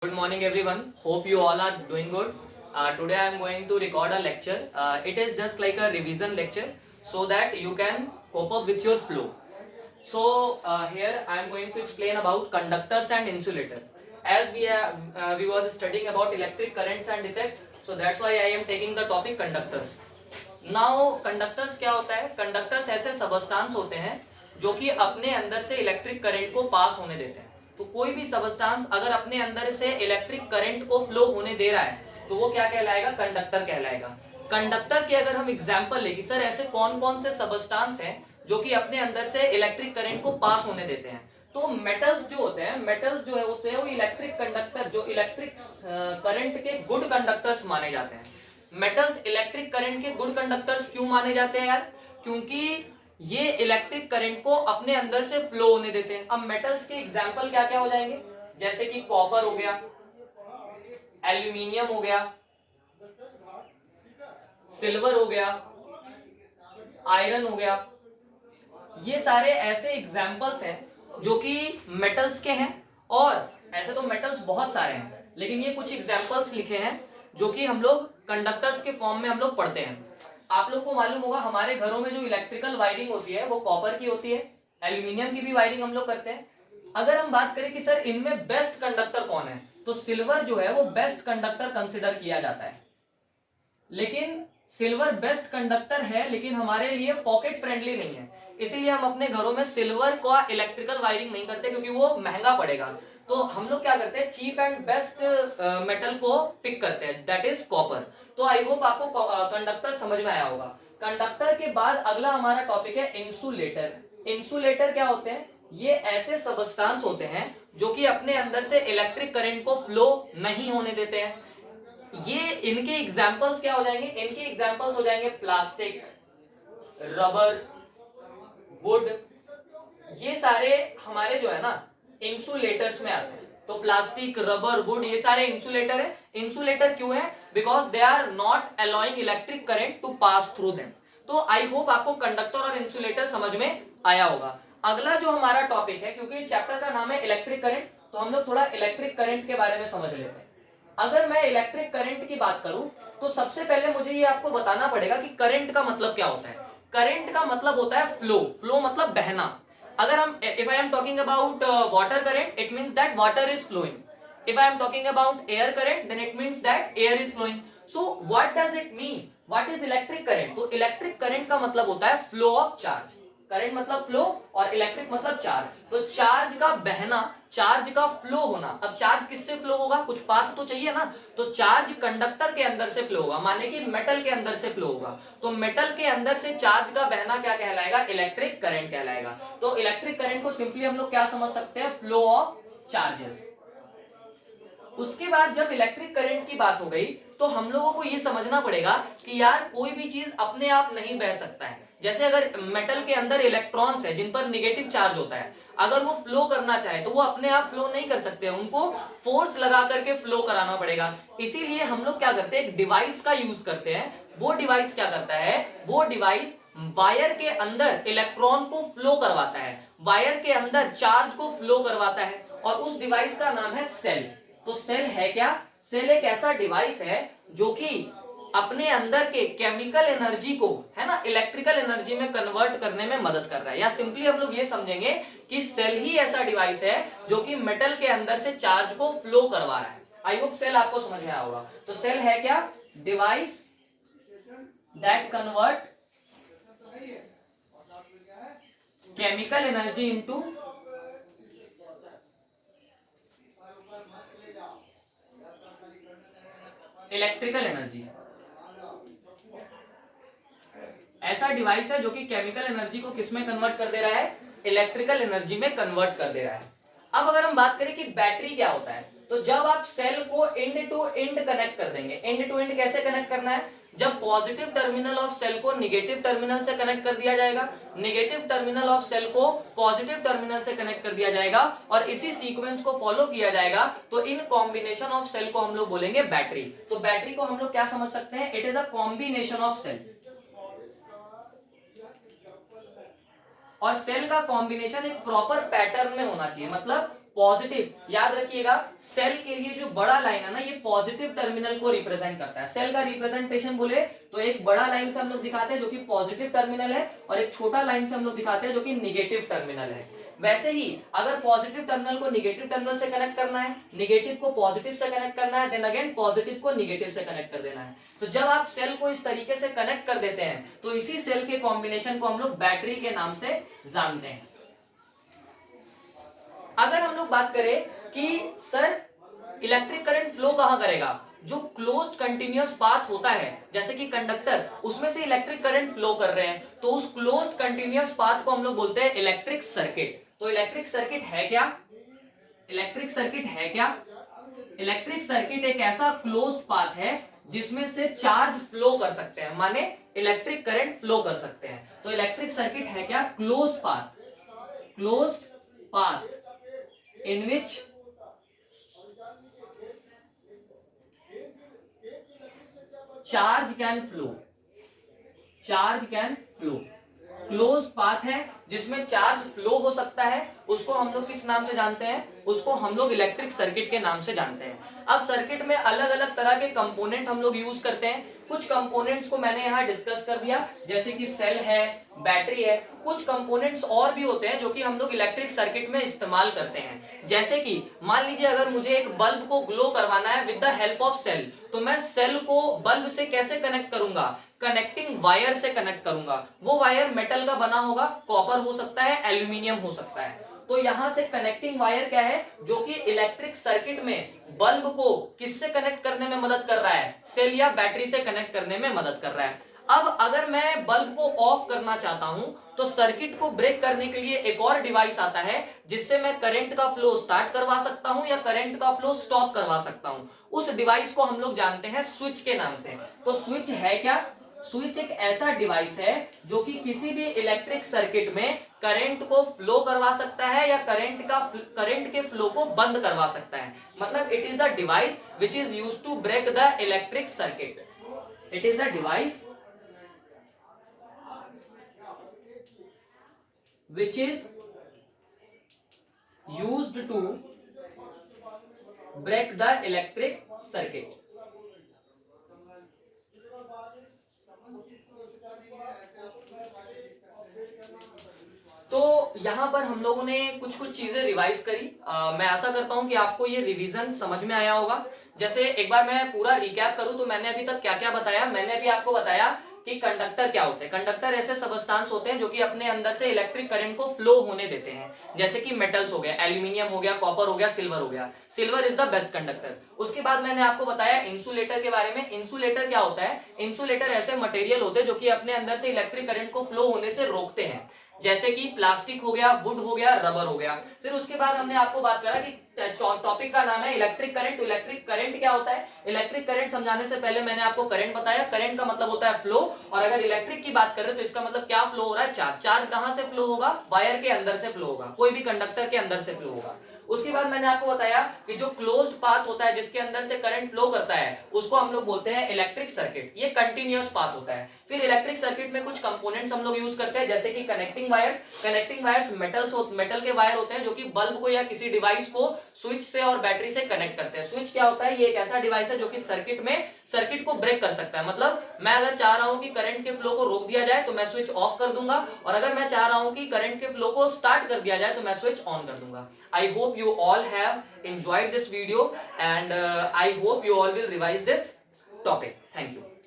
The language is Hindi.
Good morning, everyone. Hope you all are doing good. Today I am going to record a lecture. It is just like a revision lecture so that you can cope up with your flow. So here I am going to explain about conductors and insulator. As we was studying about electric currents and effect, so that's why I am taking the topic conductors. Now conductors क्या होता है? कंडक्टर्स ऐसे सबस्टांस होते हैं जो कि अपने अंदर से इलेक्ट्रिक करंट को पास होने देते हैं. तो कोई भी सबस्टांस अगर अपने अंदर से इलेक्ट्रिक करंट को फ्लो होने दे रहा है तो वो क्या कहलाएगा? कंडक्टर कहलाएगा. कंडक्टर के अगर हम एग्जांपल ले कि सर ऐसे कौन कौन से सबस्टांस हैं जो कि अपने अंदर से इलेक्ट्रिक करंट को पास होने देते हैं, तो मेटल्स जो होते हैं, मेटल्स जो है होते हैं वो इलेक्ट्रिक कंडक्टर, जो इलेक्ट्रिक करंट के गुड कंडक्टर्स माने जाते हैं. मेटल्स इलेक्ट्रिक करंट के गुड कंडक्टर्स क्यों माने जाते हैं यार? क्योंकि ये इलेक्ट्रिक करंट को अपने अंदर से फ्लो होने देते हैं. अब मेटल्स के एग्जांपल क्या क्या हो जाएंगे? जैसे कि कॉपर हो गया, एल्यूमिनियम हो गया, सिल्वर हो गया, आयरन हो गया. ये सारे ऐसे एग्जांपल्स हैं जो कि मेटल्स के हैं. और ऐसे तो मेटल्स बहुत सारे हैं, लेकिन ये कुछ एग्जांपल्स लिखे हैं जो कि हम लोग कंडक्टर्स के फॉर्म में हम लोग पढ़ते हैं. आप लोग को मालूम होगा हमारे घरों में जो इलेक्ट्रिकल वायरिंग होती है वो कॉपर की होती है, एल्यूमिनियम की भी वायरिंग हम लोग करते हैं. अगर हम बात करें कि सर इनमें बेस्ट कंडक्टर कौन है, तो सिल्वर जो है वो बेस्ट कंडक्टर कंसिडर किया जाता है. लेकिन सिल्वर बेस्ट कंडक्टर है लेकिन हमारे लिए पॉकेट फ्रेंडली नहीं है, इसीलिए हम अपने घरों में सिल्वर का इलेक्ट्रिकल वायरिंग नहीं करते क्योंकि वो महंगा पड़ेगा. तो हम लोग क्या करते हैं, चीप एंड बेस्ट मेटल को पिक करते हैं, दैट इज कॉपर. तो आई होप आपको कंडक्टर समझ में आया होगा. कंडक्टर के बाद अगला हमारा टॉपिक है इंसुलेटर. इंसुलेटर क्या होते हैं? ये ऐसे सबस्टांस होते हैं जो कि अपने अंदर से इलेक्ट्रिक करंट को फ्लो नहीं होने देते हैं. ये इनके एग्जांपल्स क्या हो जाएंगे? इनके एग्जांपल्स हो जाएंगे प्लास्टिक, रबर, वुड. ये सारे हमारे जो है ना इंसुलेटर्स में आते हैं. तो प्लास्टिक, रबर, वुड ये सारे इंसुलेटर है. इंसुलेटर क्यों है? Because they are not allowing electric current to pass through them. तो आई होप आपको कंडक्टर और इंसुलेटर समझ में आया होगा. अगला जो हमारा टॉपिक है, क्योंकि चैप्टर का नाम है इलेक्ट्रिक करंट, तो हम लोग थोड़ा इलेक्ट्रिक करंट के बारे में समझ लेते हैं. अगर मैं इलेक्ट्रिक करंट की बात करूं तो सबसे पहले मुझे ये आपको बताना पड़ेगा कि करंट का मतलब क्या होता है. करंट का मतलब होता है फ्लो. फ्लो मतलब बहना. अगर हम if I am talking about water current, it means that water is flowing. if I am talking about air current, then it means that air is flowing. So what does it mean? What is electric current? तो electric current का मतलब होता है flow of charge. करंट मतलब फ्लो और इलेक्ट्रिक मतलब चार्ज. तो चार्ज का बहना, चार्ज का फ्लो होना. अब चार्ज किससे फ्लो होगा? कुछ पाथ तो चाहिए ना. तो चार्ज कंडक्टर के अंदर से फ्लो होगा, माने कि मेटल के अंदर से फ्लो होगा. तो मेटल के अंदर से चार्ज का बहना क्या कहलाएगा? इलेक्ट्रिक करंट कहलाएगा. तो इलेक्ट्रिक करंट को सिंपली हम लोग क्या समझ सकते हैं? Flow of charges. उसके बाद जब इलेक्ट्रिक करंट की बात हो गई तो हम लोगों को यह समझना पड़ेगा कि यार कोई भी चीज अपने आप नहीं बह सकता है. जैसे अगर मेटल के अंदर इलेक्ट्रॉन्स है जिन पर नेगेटिव चार्ज होता है, अगर वो फ्लो करना चाहे तो वो अपने आप फ्लो नहीं कर सकते, उनको फोर्स लगा करके फ्लो कराना पड़ेगा. इसीलिए हम लोग क्या करते हैं? एक डिवाइस का यूज करते हैं. वो डिवाइस क्या करता है? वो डिवाइस वायर के अंदर इलेक्ट्रॉन को फ्लो करवाता है, वायर के अंदर चार्ज को फ्लो करवाता है, और उस डिवाइस का नाम है सेल. तो सेल है क्या? सेल एक ऐसा डिवाइस है जो कि अपने अंदर के केमिकल एनर्जी को, है ना, इलेक्ट्रिकल एनर्जी में कन्वर्ट करने में मदद कर रहा है. या सिंपली हम लोग ये समझेंगे कि सेल ही ऐसा डिवाइस है जो कि मेटल के अंदर से चार्ज को फ्लो करवा रहा है. आई होप सेल आपको समझ में आया होगा. तो सेल है क्या? Device that convert chemical energy into electrical energy. ऐसा डिवाइस है जो कि केमिकल एनर्जी को किस में कन्वर्ट कर दे रहा है? इलेक्ट्रिकल एनर्जी में कन्वर्ट कर दे रहा है. अब अगर हम बात करें कि बैटरी क्या होता है, तो जब आप सेल को एंड टू एंड कनेक्ट कर देंगे. एंड टू एंड कैसे कनेक्ट करना है? जब पॉजिटिव टर्मिनल ऑफ सेल को निगेटिव टर्मिनल से कनेक्ट कर दिया जाएगा, निगेटिव टर्मिनल ऑफ सेल को पॉजिटिव टर्मिनल से कनेक्ट कर दिया जाएगा, और इसी सीक्वेंस को फॉलो किया जाएगा, तो इन कॉम्बिनेशन ऑफ सेल को हम लोग बोलेंगे बैटरी. तो बैटरी को हम लोग क्या समझ सकते हैं? It is a combination of cell. और सेल का कॉम्बिनेशन एक प्रॉपर पैटर्न में होना चाहिए. मतलब पॉजिटिव, याद रखिएगा सेल के लिए जो बड़ा लाइन है ना ये पॉजिटिव टर्मिनल को रिप्रेजेंट करता है। सेल का रिप्रेजेंटेशन बोले तो एक बड़ा लाइन से हम लोग दिखाते हैं जो कि पॉजिटिव टर्मिनल है, और एक छोटा लाइन से हम लोग दिखाते हैं जो कि निगेटिव टर्मिनल है। वैसे ही अगर पॉजिटिव टर्मिनल को निगेटिव टर्मिनल से कनेक्ट करना है, निगेटिव को पॉजिटिव से कनेक्ट करना है, देन अगेन पॉजिटिव को निगेटिव से कनेक्ट कर देना है। तो जब आप सेल को इस तरीके से कनेक्ट कर देते हैं तो इसी सेल के कॉम्बिनेशन को हम लोग बैटरी के नाम से जानते हैं। अगर हम लोग बात करें कि सर इलेक्ट्रिक करंट फ्लो कहां करेगा, जो क्लोज्ड कंटिन्यूअस पाथ होता है जैसे कि कंडक्टर, उसमें से इलेक्ट्रिक करंट फ्लो कर रहे हैं, तो उस क्लोज्ड कंटिन्यूअस पाथ को हम लोग बोलते हैं इलेक्ट्रिक सर्किट। तो इलेक्ट्रिक सर्किट है क्या? इलेक्ट्रिक सर्किट है क्या? इलेक्ट्रिक सर्किट एक ऐसा क्लोज्ड पाथ है जिसमें से चार्ज फ्लो कर सकते हैं, माने इलेक्ट्रिक करंट फ्लो कर सकते हैं। तो इलेक्ट्रिक सर्किट है क्या? Closed path, closed path in which charge can flow, charge can flow। Close path है जिसमें चार्ज फ्लो हो सकता है, उसको हम लोग किस नाम से जानते हैं? उसको हम लोग इलेक्ट्रिक सर्किट के नाम से जानते हैं। अब सर्किट में अलग अलग तरह के कंपोनेंट हम लोग यूज करते हैं। कुछ कंपोनेंट्स को मैंने यहाँ डिस्कस कर दिया, जैसे कि सेल है, बैटरी है। कुछ कंपोनेंट्स और भी होते हैं जो कि हम लोग इलेक्ट्रिक सर्किट में इस्तेमाल करते हैं। जैसे कि मान लीजिए अगर मुझे एक बल्ब को ग्लो करवाना है with the help of cell, तो मैं सेल को बल्ब से कैसे कनेक्ट करूंगा? कनेक्टिंग वायर से कनेक्ट करूंगा। वो वायर मेटल का बना होगा, कॉपर हो सकता है, एल्यूमिनियम हो सकता है। तो यहां से कनेक्टिंग वायर क्या है, जो कि इलेक्ट्रिक सर्किट में बल्ब को किससे कनेक्ट करने में मदद कर रहा है? सेल या बैटरी से कनेक्ट करने में मदद कर रहा है। अब अगर मैं बल्ब को ऑफ करना चाहता हूं तो सर्किट को ब्रेक करने के लिए एक और डिवाइस आता है जिससे मैं करंट का फ्लो स्टार्ट करवा सकता हूं या करंट का फ्लो स्टॉप करवा सकता हूं। उस डिवाइस को हम लोग जानते हैं स्विच के नाम से। तो स्विच है क्या? स्विच एक ऐसा डिवाइस है जो कि किसी भी इलेक्ट्रिक सर्किट में करंट को फ्लो करवा सकता है या करंट के फ्लो को बंद करवा सकता है। मतलब it is a device which is used to break the electric circuit. It is a device which is used to break the electric circuit। तो यहां पर हम लोगों ने कुछ कुछ चीजें रिवाइज करी। मैं आशा करता हूं कि आपको ये रिवीजन समझ में आया होगा। जैसे एक बार मैं पूरा रिकैप करूं तो मैंने अभी तक क्या क्या बताया। मैंने अभी आपको बताया कि कंडक्टर क्या होते हैं। कंडक्टर ऐसे सबस्टांस होते हैं जो कि अपने अंदर से इलेक्ट्रिक करंट को फ्लो होने देते हैं। जैसे कि मेटल्स हो गया, एल्यूमिनियम हो गया, कॉपर हो गया, सिल्वर हो गया। Silver is the best conductor. उसके बाद मैंने आपको बताया इंसुलेटर के बारे में। इंसुलेटर क्या होता है? इंसुलेटर ऐसे मटेरियल होते हैं जो कि अपने अंदर से इलेक्ट्रिक करंट को फ्लो होने से रोकते हैं, जैसे कि प्लास्टिक हो गया, वुड हो गया, रबर हो गया। फिर उसके बाद हमने आपको बात करा कि टॉपिक का नाम है इलेक्ट्रिक करंट। तो इलेक्ट्रिक करंट क्या होता है? इलेक्ट्रिक करंट समझाने से पहले मैंने आपको करंट बताया। करंट का मतलब होता है फ्लो, और अगर इलेक्ट्रिक की बात करें तो इसका मतलब क्या फ्लो हो रहा है? चार्ज। चार्ज कहां से फ्लो होगा? वायर के अंदर से फ्लो होगा, कोई भी कंडक्टर के अंदर से फ्लो होगा। उसके बाद मैंने आपको बताया कि जो क्लोज्ड पाथ होता है जिसके अंदर से करंट फ्लो करता है उसको हम लोग बोलते हैं इलेक्ट्रिक सर्किट। ये कंटिन्यूअस पाथ होता है। फिर इलेक्ट्रिक सर्किट में कुछ कंपोनेंट्स हम लोग यूज करते हैं, जैसे कि connecting wires. Connecting wires metal के वायर होते हैं जो कि बल्ब को या किसी डिवाइस को स्विच से और बैटरी से कनेक्ट करते हैं। स्विच क्या होता है? ये एक ऐसा डिवाइस है जो कि सर्किट को ब्रेक कर सकता है। मतलब मैं अगर चाह रहा हूं कि करंट के फ्लो को रोक दिया जाए तो मैं स्विच ऑफ कर दूंगा, और अगर मैं चाह रहा हूं कि करंट के फ्लो को स्टार्ट कर दिया जाए तो मैं स्विच ऑन कर दूंगा। I hope you all have enjoyed this video and I hope you all will revise this topic. Thank you.